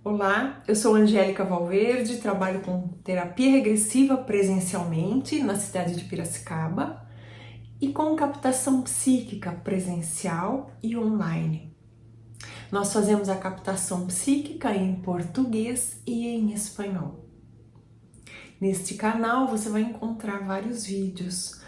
Olá, eu sou Angélica Valverde, trabalho com terapia regressiva presencialmente na cidade de Piracicaba e com captação psíquica presencial e online. Nós fazemos a captação psíquica em português e em espanhol. Neste canal você vai encontrar vários vídeos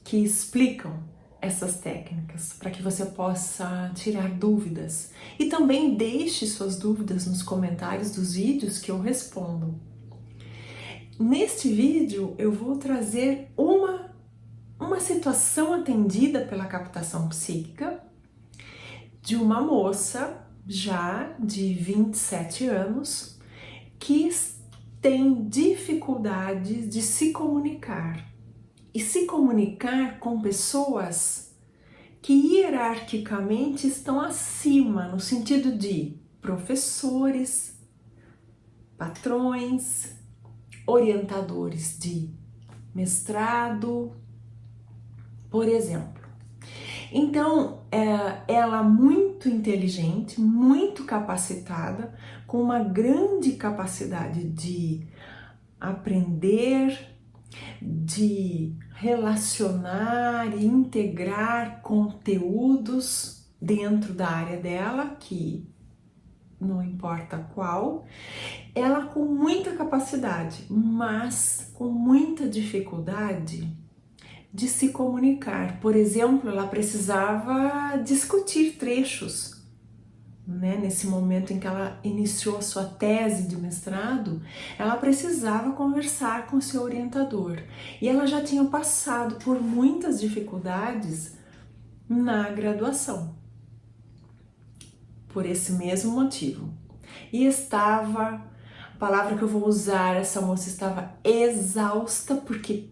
que explicam essas técnicas para que você possa tirar dúvidas e também deixe suas dúvidas nos comentários dos vídeos que eu respondo. Neste vídeo eu vou trazer uma situação atendida pela captação psíquica de uma moça já de 27 anos que tem dificuldades de se comunicar e se comunicar com pessoas que hierarquicamente estão acima, no sentido de professores, patrões, orientadores de mestrado, por exemplo. Então, ela muito inteligente, muito capacitada, com uma grande capacidade de aprender, de relacionar e integrar conteúdos dentro da área dela, que não importa qual, ela com muita capacidade, mas com muita dificuldade de se comunicar. Por exemplo, ela precisava discutir trechos, né? Nesse momento em que ela iniciou a sua tese de mestrado, ela precisava conversar com seu orientador e ela já tinha passado por muitas dificuldades na graduação, por esse mesmo motivo. E a palavra que eu vou usar, essa moça estava exausta, porque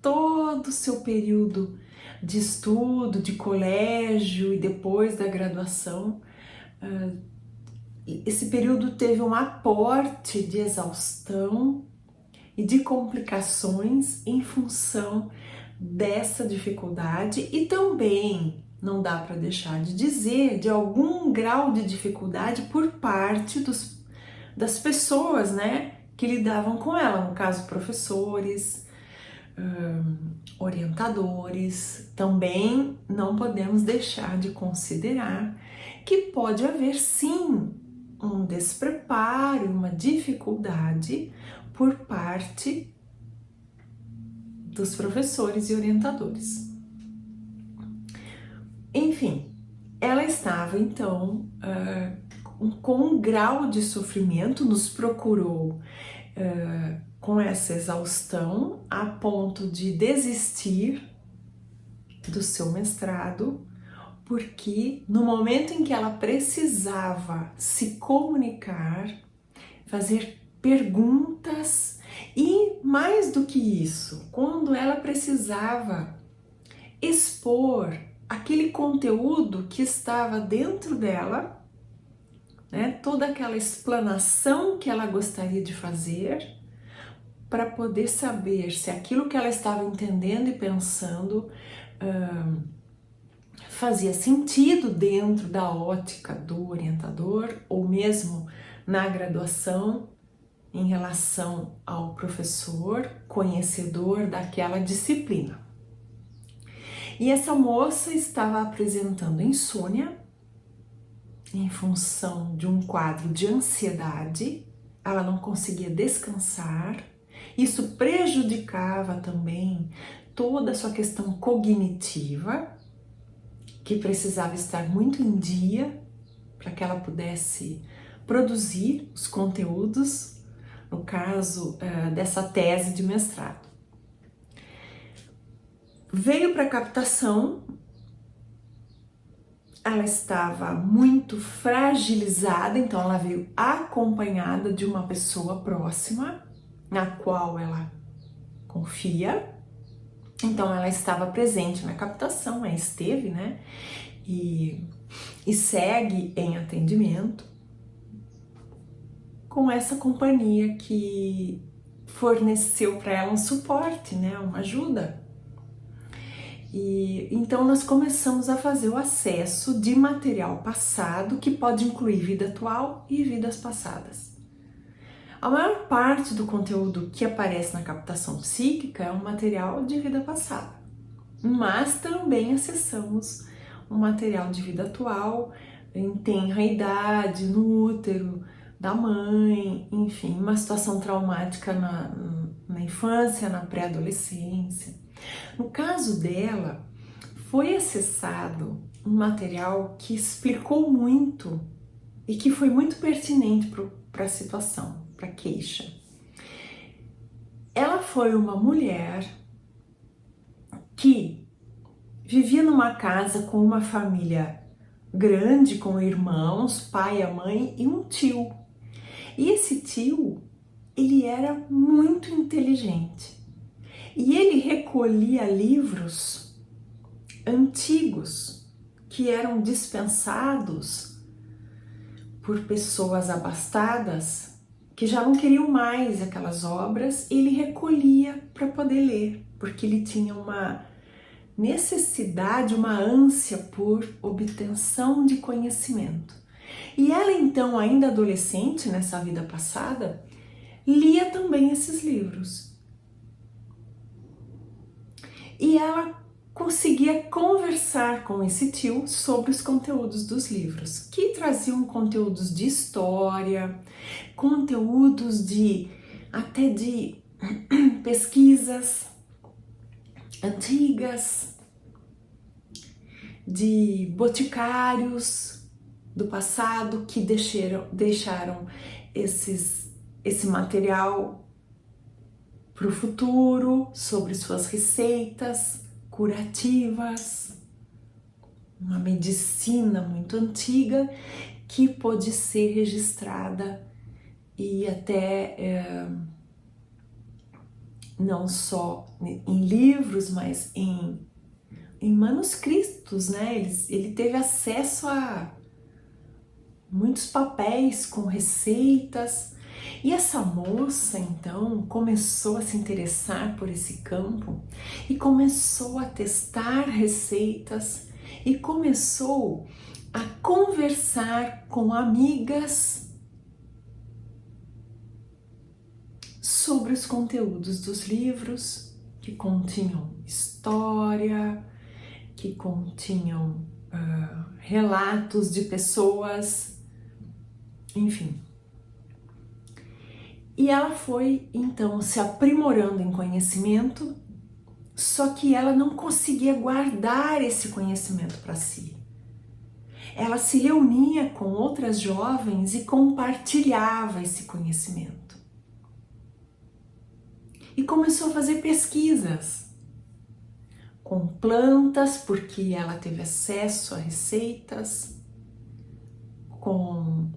todo o seu período de estudo, de colégio e depois da graduação, esse período teve um aporte de exaustão e de complicações em função dessa dificuldade e também não dá para deixar de dizer de algum grau de dificuldade por parte das pessoas, né, que lidavam com ela, no caso professores, orientadores. Também não podemos deixar de considerar que pode haver sim um despreparo, uma dificuldade por parte dos professores e orientadores. Enfim, ela estava então com um grau de sofrimento, nos procurou com essa exaustão a ponto de desistir do seu mestrado, porque no momento em que ela precisava se comunicar, fazer perguntas e, mais do que isso, quando ela precisava expor aquele conteúdo que estava dentro dela, né, toda aquela explanação que ela gostaria de fazer, para poder saber se aquilo que ela estava entendendo e pensando fazia sentido dentro da ótica do orientador ou mesmo na graduação em relação ao professor conhecedor daquela disciplina. E essa moça estava apresentando insônia em função de um quadro de ansiedade, ela não conseguia descansar, isso prejudicava também toda a sua questão cognitiva, que precisava estar muito em dia para que ela pudesse produzir os conteúdos, no caso dessa tese de mestrado. Veio para a captação, ela estava muito fragilizada, então ela veio acompanhada de uma pessoa próxima, na qual ela confia. Então ela estava presente na captação, ela esteve, né? E segue em atendimento com essa companhia que forneceu para ela um suporte, né? Uma ajuda. E então nós começamos a fazer o acesso de material passado, que pode incluir vida atual e vidas passadas. A maior parte do conteúdo que aparece na captação psíquica é um material de vida passada, mas também acessamos um material de vida atual em tenra idade, no útero da mãe, enfim, uma situação traumática na infância, na pré-adolescência. No caso dela, foi acessado um material que explicou muito e que foi muito pertinente para a situação, para a queixa. Ela foi uma mulher que vivia numa casa com uma família grande, com irmãos, pai, a mãe e um tio. E esse tio, ele era muito inteligente. E ele recolhia livros antigos que eram dispensados por pessoas abastadas que já não queriam mais aquelas obras. Ele recolhia para poder ler, porque ele tinha uma necessidade, uma ânsia por obtenção de conhecimento. E ela então, ainda adolescente nessa vida passada, lia também esses livros. E ela conseguia conversar com esse tio sobre os conteúdos dos livros, que traziam conteúdos de história, conteúdos até de pesquisas antigas, de boticários do passado que deixaram esse material para o futuro, sobre suas receitas curativas, uma medicina muito antiga que pôde ser registrada e até não só em livros, mas em manuscritos, né? Ele teve acesso a muitos papéis com receitas. E essa moça, então, começou a se interessar por esse campo e começou a testar receitas e começou a conversar com amigas sobre os conteúdos dos livros que continham história, que continham relatos de pessoas, enfim. E ela foi, então, se aprimorando em conhecimento, só que ela não conseguia guardar esse conhecimento para si. Ela se reunia com outras jovens e compartilhava esse conhecimento. E começou a fazer pesquisas com plantas, porque ela teve acesso a receitas, com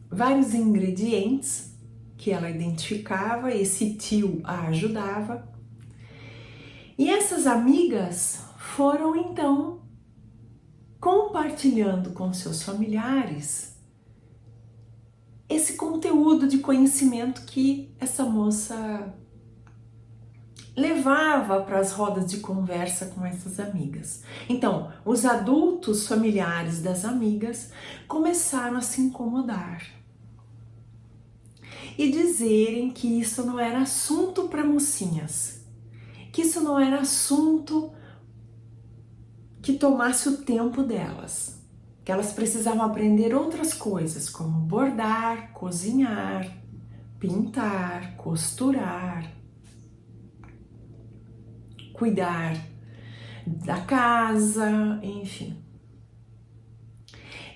vários ingredientes que ela identificava, esse tio a ajudava. E essas amigas foram então compartilhando com seus familiares esse conteúdo de conhecimento que essa moça levava para as rodas de conversa com essas amigas. Então, os adultos familiares das amigas começaram a se incomodar e dizerem que isso não era assunto para mocinhas, que isso não era assunto que tomasse o tempo delas, que elas precisavam aprender outras coisas, como bordar, cozinhar, pintar, costurar, cuidar da casa, enfim.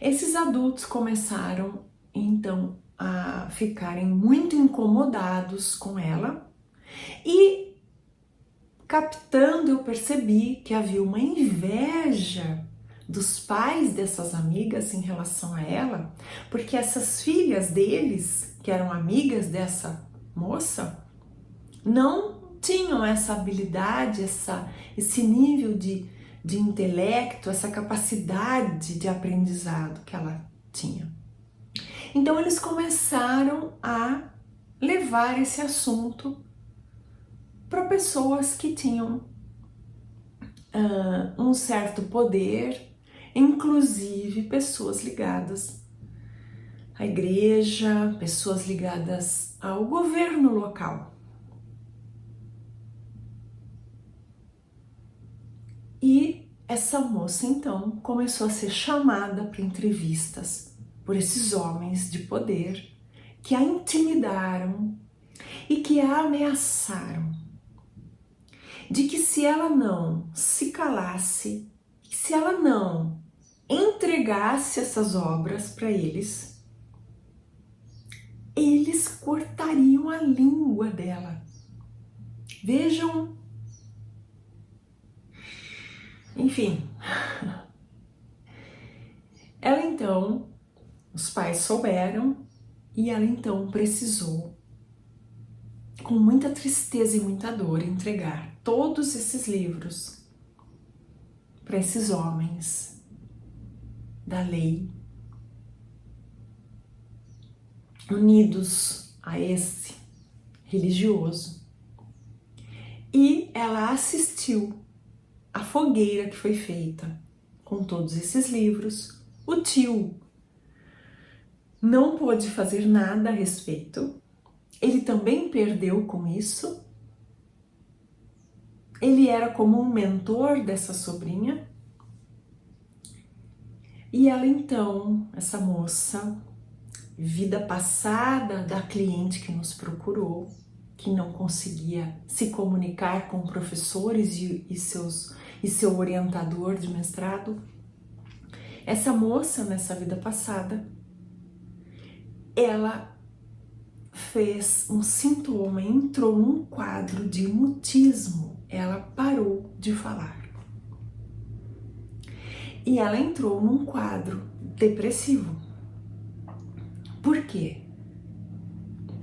Esses adultos começaram então a ficarem muito incomodados com ela e, captando, eu percebi que havia uma inveja dos pais dessas amigas em relação a ela, porque essas filhas deles, que eram amigas dessa moça, não tinham essa habilidade, esse nível de intelecto, essa capacidade de aprendizado que ela tinha. Então eles começaram a levar esse assunto para pessoas que tinham um certo poder, inclusive pessoas ligadas à igreja, pessoas ligadas ao governo local. E essa moça então começou a ser chamada para entrevistas por esses homens de poder que a intimidaram e que a ameaçaram de que se ela não se calasse, se ela não entregasse essas obras para eles, eles cortariam a língua dela. Vejam. Enfim. Ela então, os pais souberam e ela então precisou, com muita tristeza e muita dor, entregar todos esses livros para esses homens da lei, unidos a esse religioso. E ela assistiu à fogueira que foi feita com todos esses livros. O tio não pôde fazer nada a respeito. Ele também perdeu com isso. Ele era como um mentor dessa sobrinha. E ela então, essa moça, vida passada da cliente que nos procurou, que não conseguia se comunicar com professores e seu orientador de mestrado, essa moça, nessa vida passada, ela fez um sintoma, entrou num quadro de mutismo, ela parou de falar. E ela entrou num quadro depressivo. Por quê?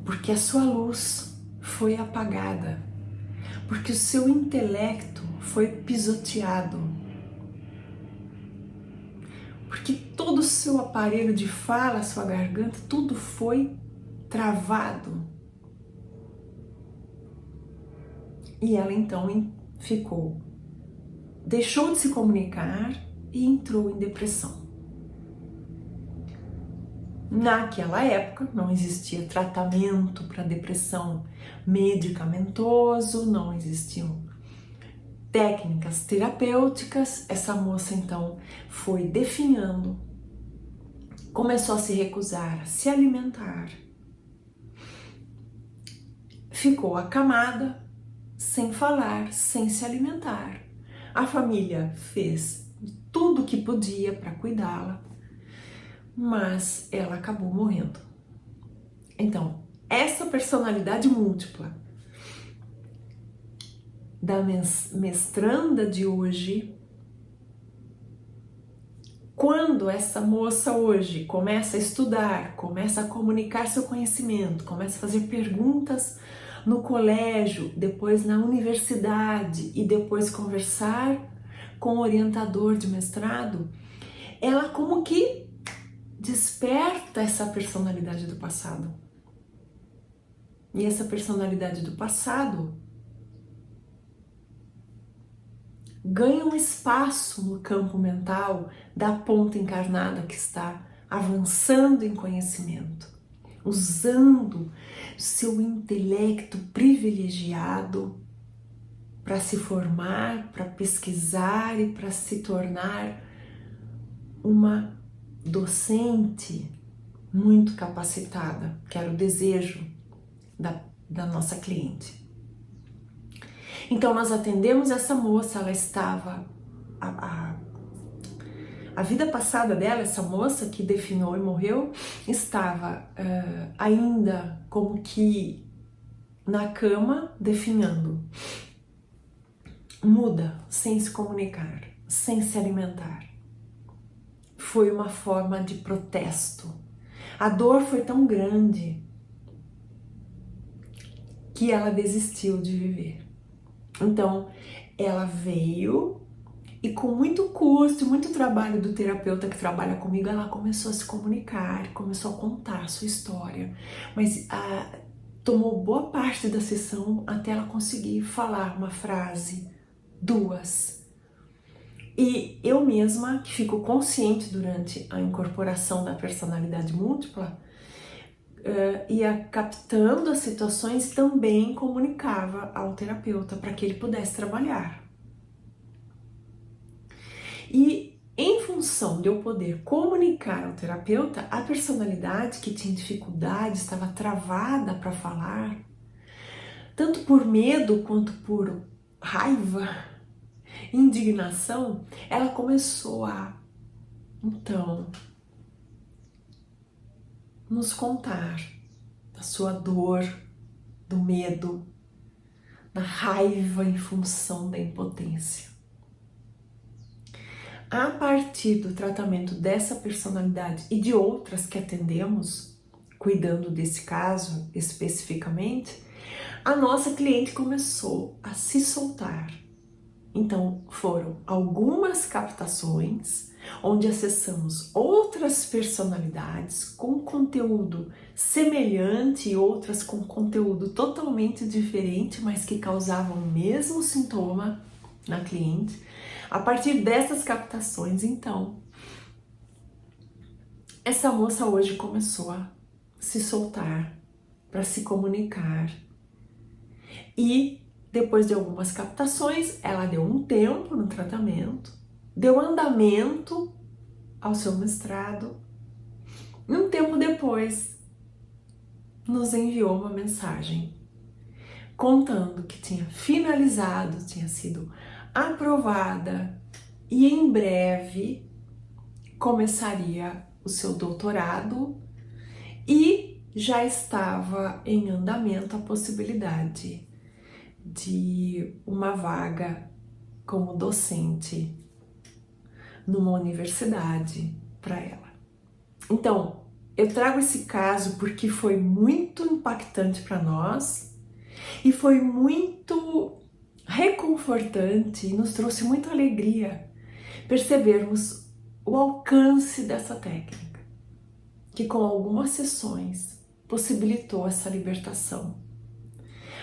Porque a sua luz foi apagada, porque o seu intelecto foi pisoteado, porque todo o seu aparelho de fala, sua garganta, tudo foi travado. E ela então deixou de se comunicar e entrou em depressão. Naquela época não existia tratamento para depressão medicamentoso, não existiam técnicas terapêuticas. Essa moça então foi definhando, começou a se recusar a se alimentar, ficou acamada, sem falar, sem se alimentar. A família fez tudo o que podia para cuidá-la, mas ela acabou morrendo. Então, essa personalidade múltipla da mestranda de hoje, quando essa moça hoje começa a estudar, começa a comunicar seu conhecimento, começa a fazer perguntas no colégio, depois na universidade e depois conversar com o orientador de mestrado, ela como que desperta essa personalidade do passado. E essa personalidade do passado ganha um espaço no campo mental da ponta encarnada que está avançando em conhecimento, usando seu intelecto privilegiado para se formar, para pesquisar e para se tornar uma docente muito capacitada, que era o desejo da nossa cliente. Então nós atendemos essa moça, ela estava, a vida passada dela, essa moça que definhou e morreu, estava ainda como que na cama, definhando, muda, sem se comunicar, sem se alimentar. Foi uma forma de protesto. A dor foi tão grande que ela desistiu de viver. Então, ela veio e com muito custo, muito trabalho do terapeuta que trabalha comigo, ela começou a se comunicar, começou a contar a sua história. Mas tomou boa parte da sessão até ela conseguir falar uma frase, duas. E eu mesma, que fico consciente durante a incorporação da personalidade múltipla, ia captando as situações, também comunicava ao terapeuta para que ele pudesse trabalhar. E em função de eu poder comunicar ao terapeuta, a personalidade que tinha dificuldade, estava travada para falar, tanto por medo quanto por raiva, indignação, ela começou a, então, nos contar da sua dor, do medo, da raiva em função da impotência. A partir do tratamento dessa personalidade e de outras que atendemos, cuidando desse caso especificamente, a nossa cliente começou a se soltar. Então, foram algumas captações onde acessamos outras personalidades com conteúdo semelhante e outras com conteúdo totalmente diferente, mas que causavam o mesmo sintoma na cliente. A partir dessas captações, então, essa moça hoje começou a se soltar para se comunicar. E depois de algumas captações, ela deu um tempo no tratamento, deu andamento ao seu mestrado, e um tempo depois nos enviou uma mensagem contando que tinha finalizado, tinha sido aprovada e em breve começaria o seu doutorado e já estava em andamento a possibilidade de uma vaga como docente numa universidade para ela. Então, eu trago esse caso porque foi muito impactante para nós e foi muito reconfortante e nos trouxe muita alegria percebermos o alcance dessa técnica, que com algumas sessões possibilitou essa libertação.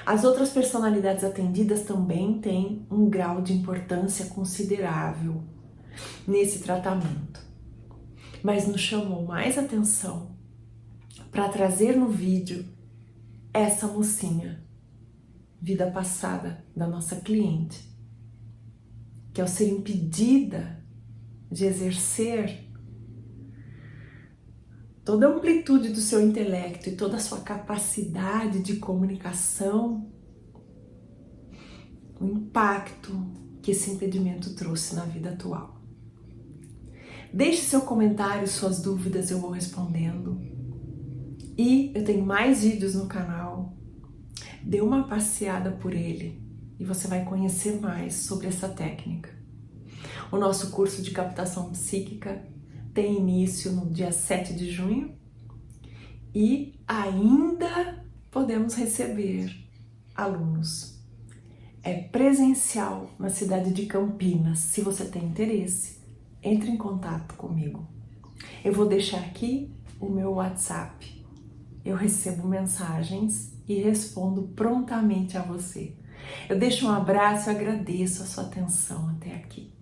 As outras personalidades atendidas também têm um grau de importância considerável nesse tratamento, mas nos chamou mais atenção para trazer no vídeo essa mocinha, vida passada da nossa cliente, que ao ser impedida de exercer toda a amplitude do seu intelecto e toda a sua capacidade de comunicação, o impacto que esse impedimento trouxe na vida atual. Deixe seu comentário, suas dúvidas, eu vou respondendo. E eu tenho mais vídeos no canal. Dê uma passeada por ele e você vai conhecer mais sobre essa técnica. O nosso curso de captação psíquica tem início no dia 7 de junho e ainda podemos receber alunos. É presencial na cidade de Campinas. Se você tem interesse, entre em contato comigo. Eu vou deixar aqui o meu WhatsApp. Eu recebo mensagens e respondo prontamente a você. Eu deixo um abraço e agradeço a sua atenção até aqui.